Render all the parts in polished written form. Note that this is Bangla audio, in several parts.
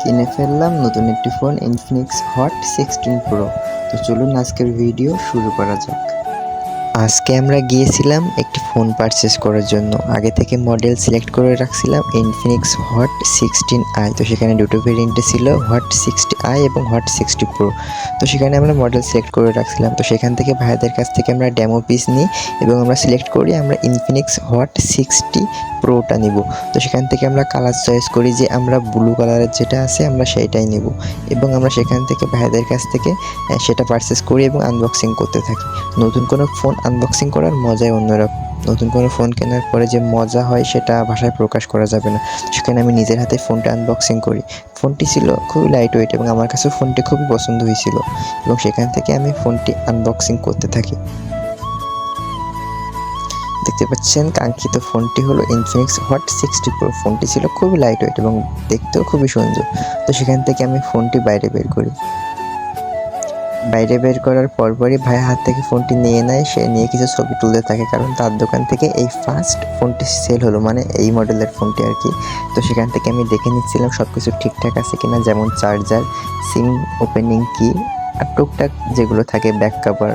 কিনে ফেললাম নতুন একটি ফোন ইনফিনিক্স হট 16 প্রো। তো চলুন আজকের ভিডিও শুরু করা যাক। আজকে আমরা গিয়েছিলাম একটি ফোন পারচেস করার জন্য। আগে থেকে মডেল সিলেক্ট করে রাখছিলাম ইনফিনিক্স হট 16i। তো সেখানে দুটো ভেরিয়েন্টে ছিল, হট 60i এবং হট 60 প্রো। তো সেখানে আমরা মডেল সিলেক্ট করে রাখছিলাম। তো সেখান থেকে ভাইদের কাছ থেকে আমরা ডেমো পিস নিই এবং আমরা সিলেক্ট করি আমরা ইনফিনিক্স হট 60 প্রোটা নিব। তো সেখান থেকে আমরা কালার চয়েস করি যে আমরা ব্লু কালারের যেটা আছে আমরা সেইটাই নেব এবং আমরা সেখান থেকে ভাইদের কাছ থেকে সেটা পারচেস করি এবং আনবক্সিং করতে থাকি। নতুন কোনো ফোন আনবক্সিং করার মজাই অন্যরকম। নতুন কোনো ফোন কেনার পরে যে মজা হয় সেটা ভাষায় প্রকাশ করা যাবে না। সেখানে আমি নিজের হাতে ফোনটা আনবক্সিং করি। ফোনটি ছিল খুবই লাইট ওয়েট এবং আমার কাছেও ফোনটি খুবই পছন্দ হয়েছিল এবং সেখান থেকে আমি ফোনটি আনবক্সিং করতে থাকি। দেখতে পাচ্ছেন কাঙ্ক্ষিত ফোনটি হলো ইনফিনিক্স হট 60 প্রো। ফোনটি ছিল খুবই লাইট ওয়েট এবং দেখতেও খুবই সুন্দর। তো সেখান থেকে আমি ফোনটি বাইরে বের করি। বাইরে বের করার পরপরই ভাই হাত থেকে ফোনটি নিয়ে নেয়। সে নিয়ে কিছু ছবি তুলতে থাকে, কারণ তার দোকান থেকে এই ফার্স্ট ফোনটি সেল হলো, মানে এই মডেলের ফোনটি আর কি। তো সেখান থেকে আমি দেখে নিচ্ছিলাম সব কিছু ঠিকঠাক আছে কিনা, যেমন চার্জার, সিম ওপেনিং কি আর টুকটাক যেগুলো থাকে, ব্যাক কভার।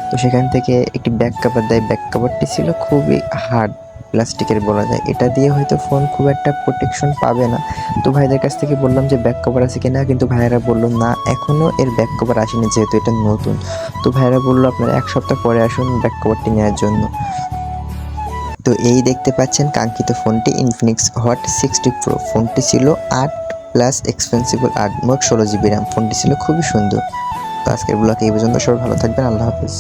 তো সেখান থেকে একটি ব্যাক কভার দেয়। ব্যাক কভারটি ছিল খুবই হার্ড প্লাস্টিকের বলা যায়। এটা দিয়ে হয়তো ফোন খুব একটা প্রোটেকশন পাবে না। তো ভাইদের কাছ থেকে বললাম যে ব্যাক কভার আছে কিনা, কিন্তু ভাইয়েরা বললো না, এখনও এর ব্যাক কভার আসেনি যেহেতু এটা নতুন। তো ভাইয়েরা বললো আপনারা 1 সপ্তাহ পরে আসুন ব্যাক কভারটি নেওয়ার জন্য। তো এই দেখতে পাচ্ছেন কাঙ্ক্ষিত ফোনটি ইনফিনিক্স হট 60 প্রো। ফোনটি ছিল 8 প্লাস এক্সপেন্সিবল 8, মোট 16 জিবি র্যাম। ফোনটি ছিল খুবই সুন্দর। তো আজকের ব্লগে এই পর্যন্ত। সবাই ভালো থাকবেন, আল্লাহ হাফিজ।